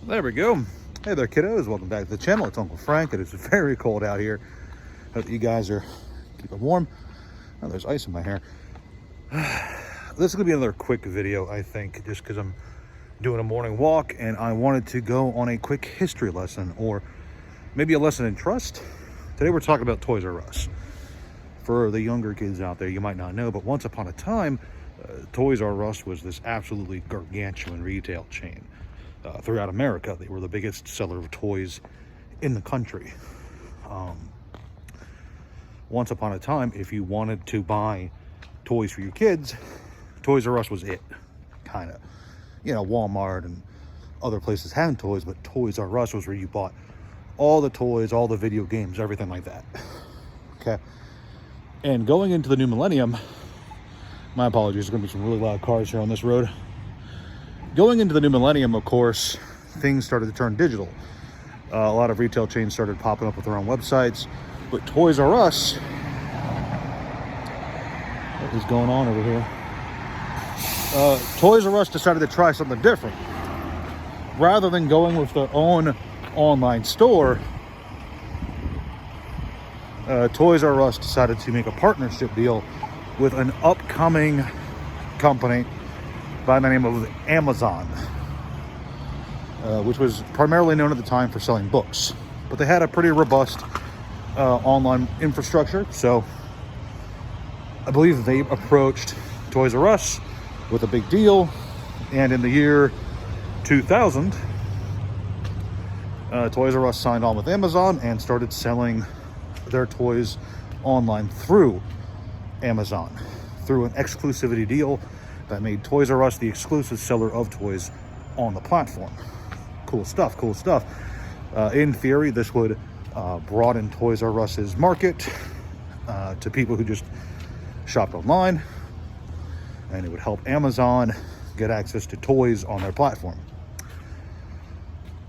There we go. Hey there, kiddos. Welcome back to the channel. It's Uncle Frank. It is very cold out here. Hope you guys are keeping warm. Oh, there's ice in my hair. This is going to be another quick video, I think, just because I'm doing a morning walk and I wanted to go on a quick history lesson, or maybe a lesson in trust. Today we're talking about Toys R Us. For the younger kids out there, you might not know, but once upon a time, Toys R Us was this absolutely gargantuan retail chain. Throughout America, they were the biggest seller of toys in the country. Once upon a time, if you wanted to buy toys for your kids, Toys R Us was it, kind of. You know, Walmart and other places had toys, but Toys R Us was where you bought all the toys, all the video games, everything like that. Okay. And going into the new millennium, my apologies, there's going to be some really loud cars here on this road. Going into the new millennium, of course, things started to turn digital. A lot of retail chains started popping up with their own websites, but Toys R Us, what is going on over here? Toys R Us decided to try something different. Rather than going with their own online store, Toys R Us decided to make a partnership deal with an upcoming company by the name of Amazon, which was primarily known at the time for selling books. But they had a pretty robust online infrastructure, so I believe they approached Toys R Us with a big deal, and in the year 2000, Toys R Us signed on with Amazon and started selling their toys online through Amazon, through an exclusivity deal that made Toys R Us the exclusive seller of toys on the platform. Cool stuff, cool stuff. In theory, this would broaden Toys R Us's market to people who just shopped online, and it would help Amazon get access to toys on their platform.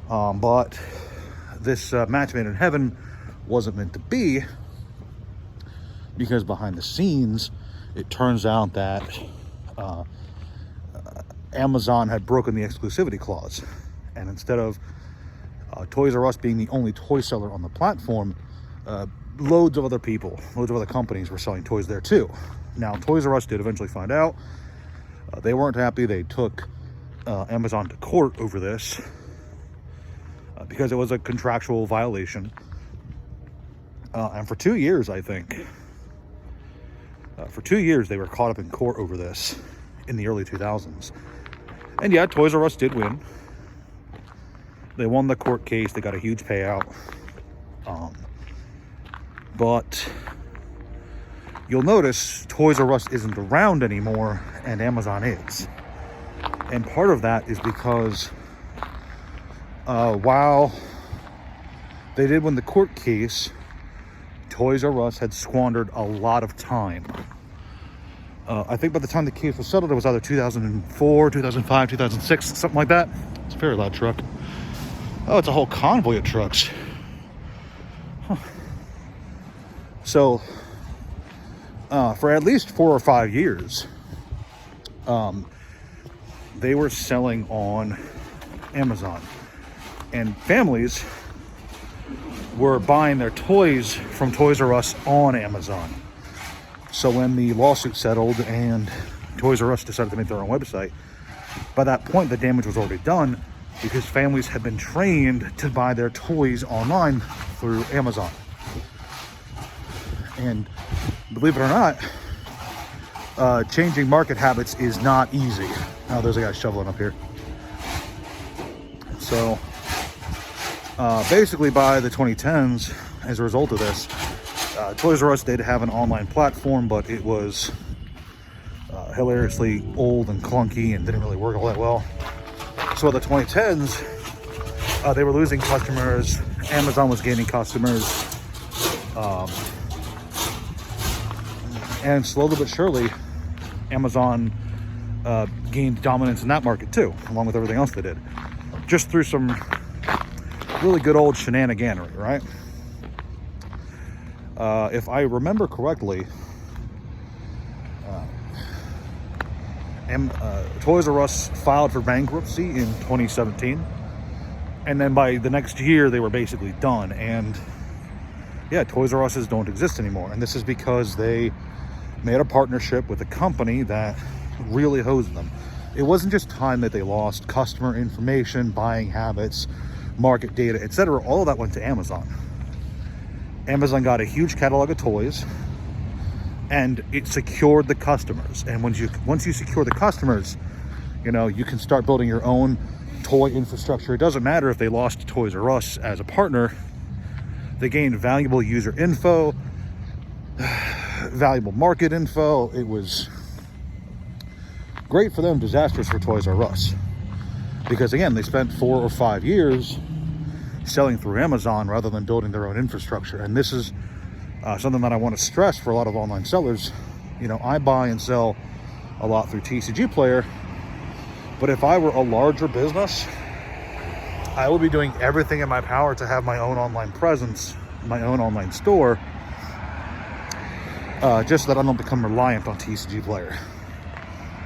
But this match made in heaven wasn't meant to be, because behind the scenes, it turns out that Amazon had broken the exclusivity clause, and instead of Toys R Us being the only toy seller on the platform, loads of other people, loads of other companies were selling toys there too. Now, Toys R Us did eventually find out. They weren't happy. They took Amazon to court over this because it was a contractual violation. And for 2 years, I think, for 2 years, they were caught up in court over this in the early 2000s. And yeah, Toys R Us did win. They won the court case. They got a huge payout. But you'll notice Toys R Us isn't around anymore, and Amazon is. And part of that is because while they did win the court case, Toys R Us had squandered a lot of time. I think by the time the case was settled, it was either 2004, 2005, 2006, something like that. It's a very loud truck. Oh, it's a whole convoy of trucks. Huh. So, for at least 4 or 5 years, they were selling on Amazon. And families were buying their toys from Toys R Us on Amazon. So when the lawsuit settled and Toys R Us decided to make their own website, by that point the damage was already done, because families had been trained to buy their toys online through Amazon. And believe it or not, changing market habits is not easy. Oh, there's a guy shoveling up here. So basically by the 2010s, as a result of this, Toys R Us did have an online platform, but it was hilariously old and clunky and didn't really work all that well. So in the 2010s, they were losing customers. Amazon was gaining customers. And slowly but surely, Amazon gained dominance in that market too, along with everything else they did. Just through some really good old shenaniganery, right? If I remember correctly, Toys R Us filed for bankruptcy in 2017. And then by the next year, they were basically done. And yeah, Toys R Us's don't exist anymore. And this is because they made a partnership with a company that really hosed them. It wasn't just time that they lost, customer information, buying habits, market data, etc. All of that went to Amazon. Amazon got a huge catalog of toys, and it secured the customers. And once you secure the customers, you know, you can start building your own toy infrastructure. It doesn't matter if they lost to Toys R Us as a partner. They gained valuable user info, valuable market info. It was great for them, disastrous for Toys R Us. Because again, they spent 4 or 5 years selling through Amazon rather than building their own infrastructure. And this is something that I want to stress for a lot of online sellers. You know, I buy and sell a lot through TCG Player, but if I were a larger business, I would be doing everything in my power to have my own online presence, my own online store, just so that I don't become reliant on TCG Player.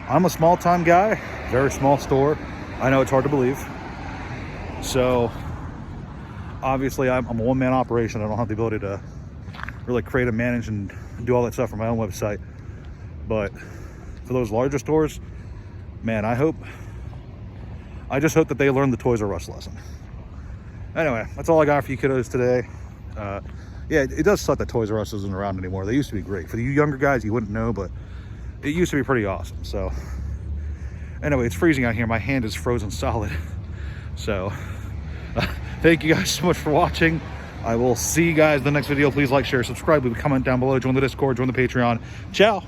I'm a small-time guy, very small store. I know it's hard to believe. So obviously I'm a one-man operation. I don't have the ability to really create and manage and do all that stuff for my own website. But for those larger stores, man, I just hope that they learn the Toys R Us lesson. Anyway, that's all I got for you kiddos today. Yeah, it does suck that Toys R Us isn't around anymore. They used to be great. For you younger guys, you wouldn't know, but it used to be pretty awesome. So anyway, it's freezing out here. My hand is frozen solid. So thank you guys so much for watching. I will see you guys in the next video. Please like, share, subscribe, leave a comment down below, join the Discord, join the Patreon. Ciao.